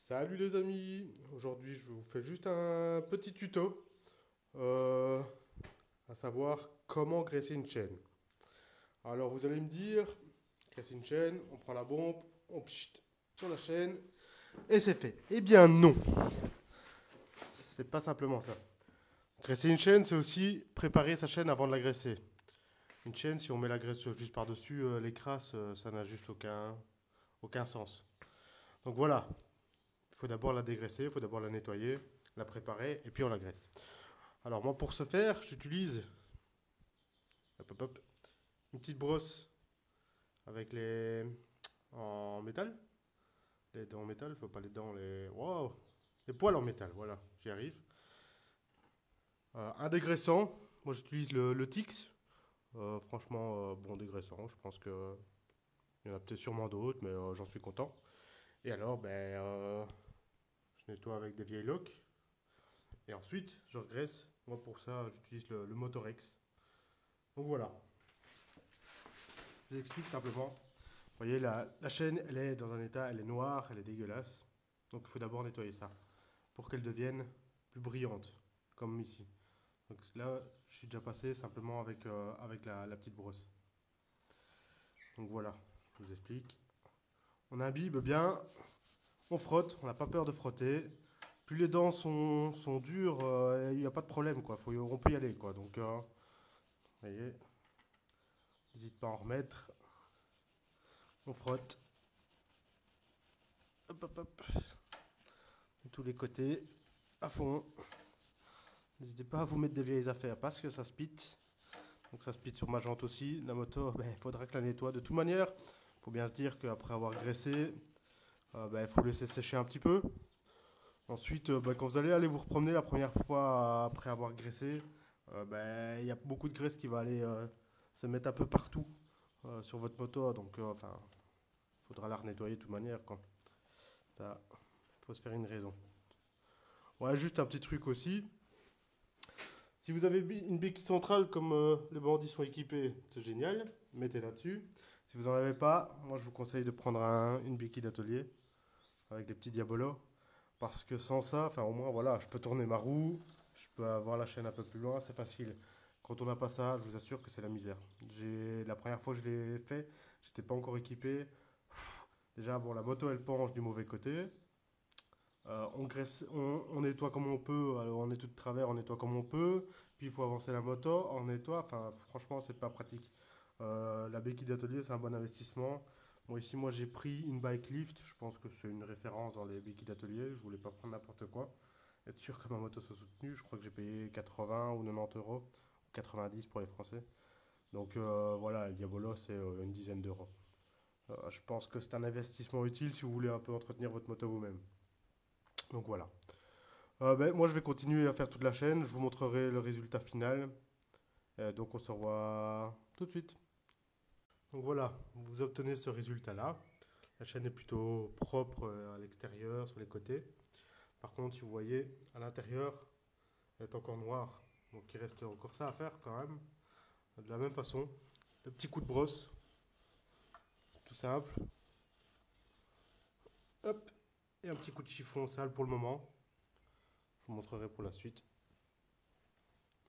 Salut les amis, aujourd'hui je vous fais juste un petit tuto, euh, à savoir comment graisser une chaîne. Alors vous allez me dire, graisser une chaîne, on prend la bombe, on pchit sur la chaîne et c'est fait. Eh bien non, c'est pas simplement ça. Graisser une chaîne, c'est aussi préparer sa chaîne avant de la graisser. Une chaîne, si on met la graisse juste par-dessus, les crasses, ça n'a juste aucun sens. Donc voilà, il faut d'abord la dégraisser, il faut d'abord la nettoyer, la préparer et puis on la graisse. Alors moi pour ce faire, j'utilise hop, hop, hop, une petite brosse avec les en métal, les dents en métal, faut pas les dents, les wow, les poils en métal, voilà, j'y arrive. Un dégraissant, moi j'utilise le Tix. Franchement, bon dégraissant, je pense que il y en a peut-être sûrement d'autres, mais j'en suis content. Et alors, je nettoie avec des vieilles loques. Et ensuite, je regraisse. Moi pour ça, j'utilise le Motorex. Donc voilà, je vous explique simplement. Vous voyez, la chaîne, elle est dans un état, elle est noire, elle est dégueulasse. Donc il faut d'abord nettoyer ça pour qu'elle devienne plus brillante, comme ici. Donc là, je suis déjà passé simplement avec la petite brosse. Donc voilà, je vous explique. On imbibe bien, on frotte, on n'a pas peur de frotter. Plus les dents sont dures, il n'y a pas de problème, quoi. On peut y aller, quoi. Donc, vous voyez, n'hésite pas à en remettre. On frotte. Hop, hop, hop. De tous les côtés, à fond. N'hésitez pas à vous mettre des vieilles affaires parce que ça spit. Donc ça spit sur ma jante aussi. La moto, il faudra que la nettoie. De toute manière, il faut bien se dire qu'après avoir graissé, il faut laisser sécher un petit peu. Ensuite, quand vous allez vous repromener la première fois après avoir graissé, il y a beaucoup de graisse qui va aller se mettre un peu partout sur votre moto. Donc, il faudra la renettoyer de toute manière, quoi. Ça, faut se faire une raison. Ouais, juste un petit truc aussi. Si vous avez une béquille centrale comme les bandits sont équipés, c'est génial, mettez-la dessus. Si vous n'en avez pas, moi je vous conseille de prendre une béquille d'atelier avec des petits diabolos. Parce que sans ça, enfin au moins voilà, je peux tourner ma roue, je peux avoir la chaîne un peu plus loin, c'est facile. Quand on n'a pas ça, je vous assure que c'est la misère. La première fois que je l'ai fait, j'étais pas encore équipé. Déjà, bon, la moto elle penche du mauvais côté. On nettoie comme on peut, alors on est tout de travers, on nettoie comme on peut, puis il faut avancer la moto, on nettoie, enfin franchement c'est pas pratique. La béquille d'atelier c'est un bon investissement. Bon ici moi j'ai pris une bike lift, je pense que c'est une référence dans les béquilles d'atelier, je voulais pas prendre n'importe quoi. Être sûr que ma moto soit soutenue, je crois que j'ai payé 80 ou 90 euros, ou 90 pour les Français. Donc voilà, le Diabolo c'est une dizaine d'euros. Je pense que c'est un investissement utile si vous voulez un peu entretenir votre moto vous-même. Donc voilà. Moi, je vais continuer à faire toute la chaîne. Je vous montrerai le résultat final. Donc, on se revoit tout de suite. Donc voilà, vous obtenez ce résultat-là. La chaîne est plutôt propre à l'extérieur, sur les côtés. Par contre, si vous voyez, à l'intérieur, elle est encore noire. Donc, il reste encore ça à faire quand même. De la même façon, le petit coup de brosse, tout simple. Hop, et un petit coup de chiffon sale pour le moment. Je vous montrerai pour la suite.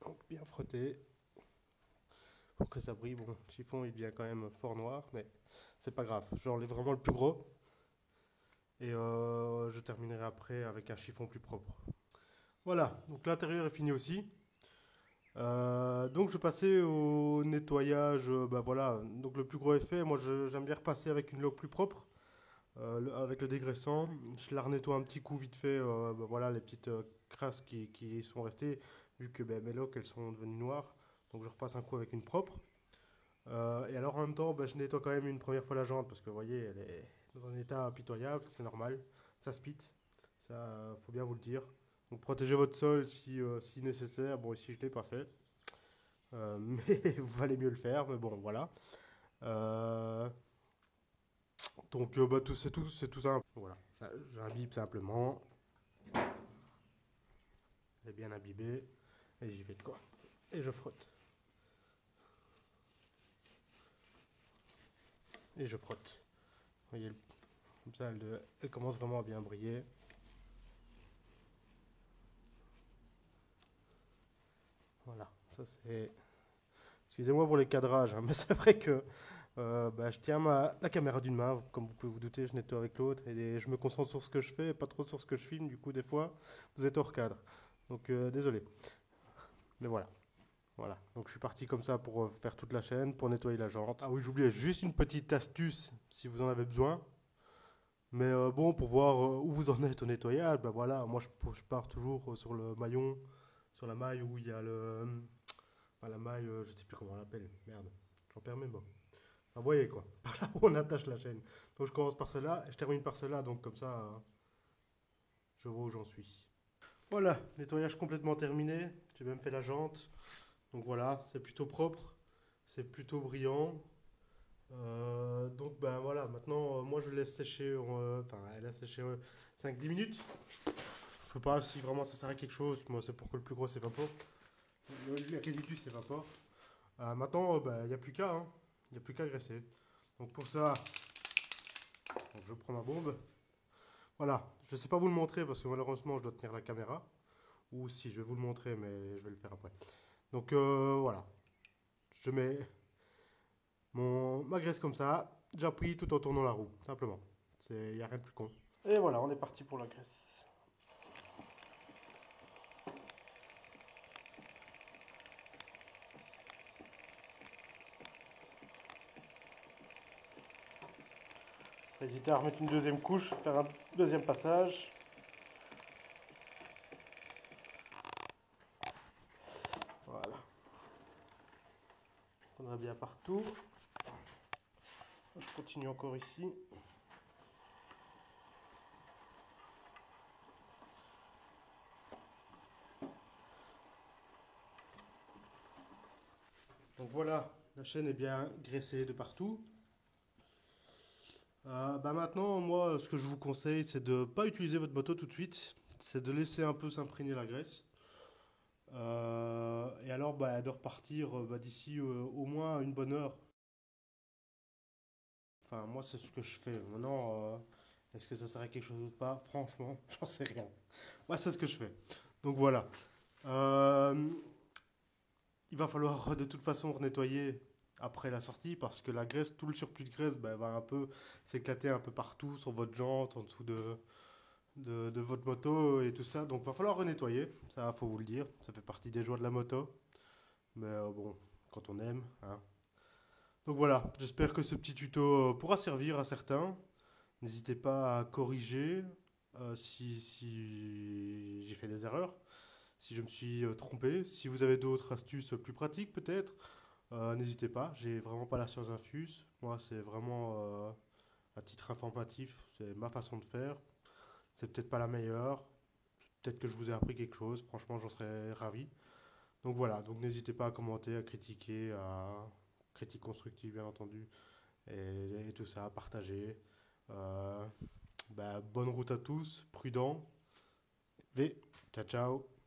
Donc, bien frotter. Pour que ça brille. Bon, le chiffon il devient quand même fort noir, mais c'est pas grave. J'enlève vraiment le plus gros et je terminerai après avec un chiffon plus propre. Voilà, donc l'intérieur est fini aussi. Donc je vais passer au nettoyage. Voilà, donc le plus gros effet, moi j'aime bien repasser avec une loque plus propre, avec le dégraissant. Je la renettoie un petit coup vite fait. Voilà, les petites crasses qui sont restées, vu que mes loques elles sont devenues noires. Donc je repasse un coup avec une propre. Et alors en même temps, je nettoie quand même une première fois la jante parce que vous voyez, elle est dans un état pitoyable, c'est normal. Ça spit, ça faut bien vous le dire. Donc protégez votre sol si nécessaire. Bon, ici je ne l'ai pas fait, mais il valait mieux le faire. Mais bon, voilà. Euh, c'est tout simple. Voilà, j'imbibe simplement. Elle est bien imbibée et j'y vais de quoi. Et je frotte. Et je frotte. Vous voyez, comme ça, elle commence vraiment à bien briller. ça c'est... Excusez-moi pour les cadrages, hein, mais c'est vrai que je tiens la caméra d'une main, comme vous pouvez vous douter, je nettoie avec l'autre, et je me concentre sur ce que je fais, et pas trop sur ce que je filme, du coup des fois vous êtes hors cadre. Donc désolé. Mais voilà. Voilà, donc je suis parti comme ça pour faire toute la chaîne, pour nettoyer la jante. Ah oui, j'oubliais, juste une petite astuce si vous en avez besoin. Mais bon, pour voir où vous en êtes au nettoyage, ben voilà, moi je pars toujours sur le maillon, sur la maille où il y a la maille, je sais plus comment on l'appelle, merde, j'en perds mes mots. Enfin, vous voyez quoi, par là où on attache la chaîne. Donc je commence par celle-là et je termine par celle-là, donc comme ça, je vois où j'en suis. Voilà, nettoyage complètement terminé, j'ai même fait la jante. Donc voilà, c'est plutôt propre, c'est plutôt brillant. Donc ben voilà, maintenant moi je laisse sécher, elle laisse sécher 5-10 minutes. Je sais pas si vraiment ça sert à quelque chose, moi c'est pour que le plus gros s'évapore. Les résidus s'évaporent. Maintenant, il n'y a plus qu'à, hein. Il n'y a plus qu'à graisser. Donc pour ça, donc je prends ma bombe. Voilà, je ne sais pas vous le montrer parce que malheureusement je dois tenir la caméra. Ou si, je vais vous le montrer, mais je vais le faire après. Donc voilà, je mets ma graisse comme ça, j'appuie tout en tournant la roue, simplement. Il n'y a rien de plus con. Et voilà, on est parti pour la graisse. N'hésitez à remettre une deuxième couche, faire un deuxième passage. Voilà. On prendra bien partout. Je continue encore ici. Donc voilà, la chaîne est bien graissée de partout. Maintenant, moi, ce que je vous conseille, c'est de ne pas utiliser votre moto tout de suite. C'est de laisser un peu s'imprégner la graisse. Et alors, de repartir d'ici au moins une bonne heure. Enfin, moi, c'est ce que je fais. Maintenant, est-ce que ça sert à quelque chose ou pas? Franchement, j'en sais rien. Moi, c'est ce que je fais. Donc voilà. Euh, il va falloir de toute façon nettoyer après la sortie parce que la graisse, tout le surplus de graisse va un peu s'éclater un peu partout sur votre jante, en dessous de votre moto et tout ça. Donc il va falloir renettoyer, ça faut vous le dire, ça fait partie des joies de la moto. Mais bon, quand on aime, hein. Donc voilà, j'espère que ce petit tuto pourra servir à certains. N'hésitez pas à corriger si j'ai fait des erreurs, si je me suis trompé. Si vous avez d'autres astuces plus pratiques peut-être, n'hésitez pas. J'ai vraiment pas la science infuse. Moi, c'est vraiment à titre informatif. C'est ma façon de faire. C'est peut-être pas la meilleure. Peut-être que je vous ai appris quelque chose. Franchement, j'en serais ravi. Donc voilà. Donc n'hésitez pas à commenter, à critiquer, à critique constructive bien entendu, et tout ça, à partager. Bonne route à tous, prudent. V, ciao ciao.